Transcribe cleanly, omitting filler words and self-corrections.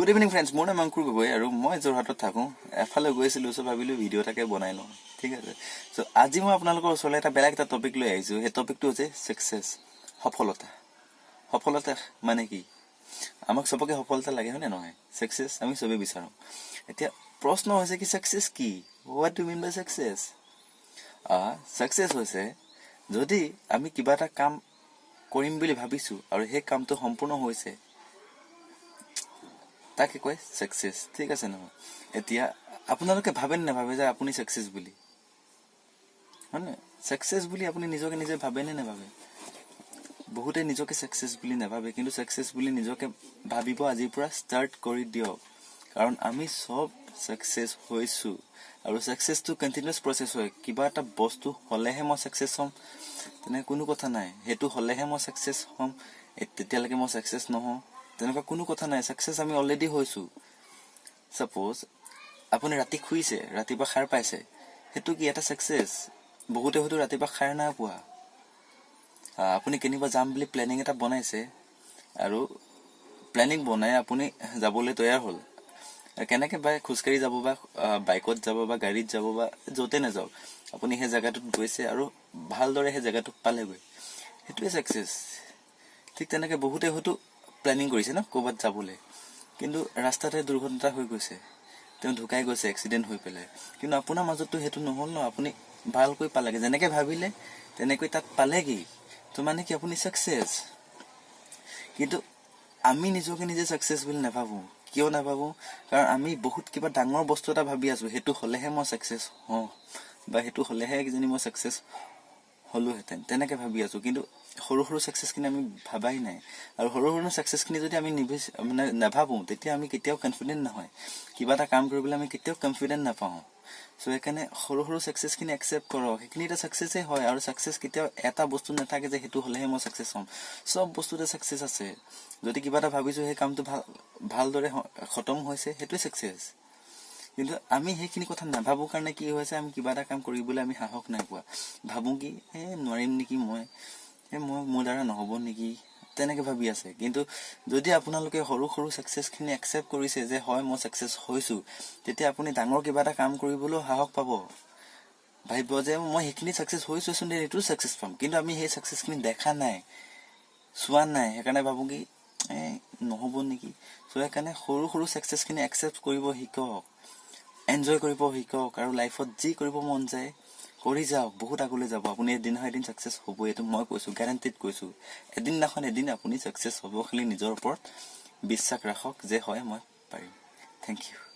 Good evening friends, মোৰ নাম অংকুৰ গগৈ আৰু মই যোৰহাটত থাকো। এফালে গৈছিলো সো ভাবিলো ভিডিও এটাকে বনাই লওঁ। ঠিক আছে। সো আজি মই আপোনালোকৰ ওচৰলৈ এটা বেলেগ এটা টপিক লৈ আহিছো। এই টপিকটো হৈছে সাকসেস, সফলতা। সফলতা মানে কি? আমাক সবকে সফলতা লাগে হয় নে নহয়? সাকসেস আমি সবে বিচাৰো। এতিয়া প্ৰশ্ন হৈছে কি সাকসেস কি? What do you mean by success? Success হৈছে যদি আমি কিবা এটা কাম কৰিম বুলি ভাবিছো আৰু সেই কামটো সম্পূৰ্ণ হৈছে তাকে কয় সাকসেস। ঠিক আছে নহয়? এতিয়া আপোনালোকে ভাবেন না ভাবে যে আপুনি সাকসেস বুলি? মানে সাকসেস বুলি আপুনি নিজকে নিজে ভাবে নে ভাবে? বহুতে নিজকে সাকসেস বুলি নাভাবে, কিন্তু সাকসেস বুলি নিজকে ভাবিব আজিৰ পৰা ষ্টাৰ্ট কৰি দিয়ক। কাৰণ আমি সব সাকসেস হৈছো আৰু সাকসেসটো কন্টিনিউয়াস প্ৰসেস হয়। কিবা এটা বস্তু হলেহে মই সাকসেস হ'ম তেনে কোনো কথা নাই। হেতু হলেহে মই সাকসেস হ'ম, তেতিয়ালৈকে মই সাকসেস নহওঁ তেনেকুৱা কোনো কথা নাই। সাকসেস আমি অলৰেডি হৈছো। সাপোজ আপুনি ৰাতি শুইছে, ৰাতিপুৱা খাৰ পাইছে, হেতু কি এটা সাকসেস? বহুতে হয়তো ৰাতিপুৱা খাৰ না পোৱা। আপুনি কেনিবা যাম বুলি প্ল্যানিং এটা বনাইছে আৰু প্ল্যানিং বনাই আপুনি যাবলৈ তৈয়াৰ হ'ল। কেনেকে বাই খুচকাৰি যাব বা বাইকত যাব বা গাড়ীত যাব বা যতে নাযাওক, আপুনি সেই জায়গাটোত গৈছে আৰু ভালদৰে সেই জায়গাটোত পালেগৈ, হেতুৱে সাকসেস। ঠিক তেনেকে বহুতে হয়তো প্ল্যানিং কৰিছে না ক'বাত যাবলৈ, কিন্তু ৰাস্তাতে দুৰ্ঘটনা হৈ গৈছে, তেওঁ ঢুকাই গৈছে এক্সিডেন্ট হৈ পেলাই। কিন্তু আপোনাৰ মাজতো হেতু নহল ন, আপুনি ভালকৈ পালেগে, যেনেকে ভাবিলে তেনেকৈ তাত পালেগি, তো মানে কি আপুনি সাকসেস। কিন্তু আমি নিজকে নিজে সাকসেস বুলি নাভাবো। কিয় নাভাবো? কাৰণ আমি বহুত কিবা ডাঙৰ বস্তু এটা ভাবি আছো, হেতু হলেহে মই সাকসেস হওঁ বা হেতু হলেহে কিজানি মই সাকসেস হলোহেঁতেন, তেনেকে ভাবি আছো। কিন্তু সৰু সৰু সাকসেস খিনি আমি ভাবাই নাই। আৰু সৰু সৰু সাকসেস খিনি যদি আমি মানে নাভাবো, তেতিয়া আমি কেতিয়াও কনফিডেন্ট নহয়। কিবা এটা কাম কৰিবলৈ আমি কেতিয়াও কনফিডেন্ট নাপাওঁ। সো সেইকাৰণে সৰু সৰু সাকসেস খিনি একচেপ্ট কৰক। সেইখিনি এটা সাকসেসে হয়। আৰু সাকসেস কেতিয়াও এটা বস্তু নাথাকে যে হেতু হলেহে মই সাকসেস হ'ম। সব বস্তুতে সাকসেস আছে। যদি কিবা এটা ভাবিছো সেই কামটো ভালদৰে খতম হৈছে, হেতুৱে সাকসেস। কিন্তু আমি সেইখিনি কথা নাভাবো কাৰণে কি হৈছে, আমি কিবা এটা কাম কৰিবলৈ আমি সাহস নাই পোৱা। ভাবো কি নোৱাৰিম নেকি, মই মোৰ দ্বাৰা নহব নেকি, তেনেকে ভাবি আছে। কিন্তু যদি আপোনালোকে সৰু সৰু সাকসেস খিনি একচেপ্ট কৰিছে যে হয় মই সাকসেস হৈছো, তেতিয়া আপুনি ডাঙৰ কিবা এটা কাম কৰিবলৈ সাহস পাব। ভাবিব যে মই সেইখিনি সাকসেস হৈছোচোন, এইটো সাকসেস পাম। কিন্তু আমি সেই সাকসেস খিনি দেখা নাই, চোৱা নাই, সেইকাৰণে ভাবো কি নহব নেকি। সো সেইকাৰণে সৰু সৰু সাকসেস খিনি একচেপ্ট কৰিব শিকক, এনজয় কৰিব শিকক, আৰু লাইফত যি কৰিব মন যায় কৰি যাওক, বহুত আগলৈ যাব। আপুনি এদিন নহয় এদিন সাকসেস হ'ব, এইটো মই কৈছো, গ্যাৰান্টিড কৈছো। এদিন নহয় এদিন আপুনি সাকসেস হ'ব। খালি নিজৰ ওপৰত বিশ্বাস ৰাখক যে হয় মই পাৰিম। Thank U.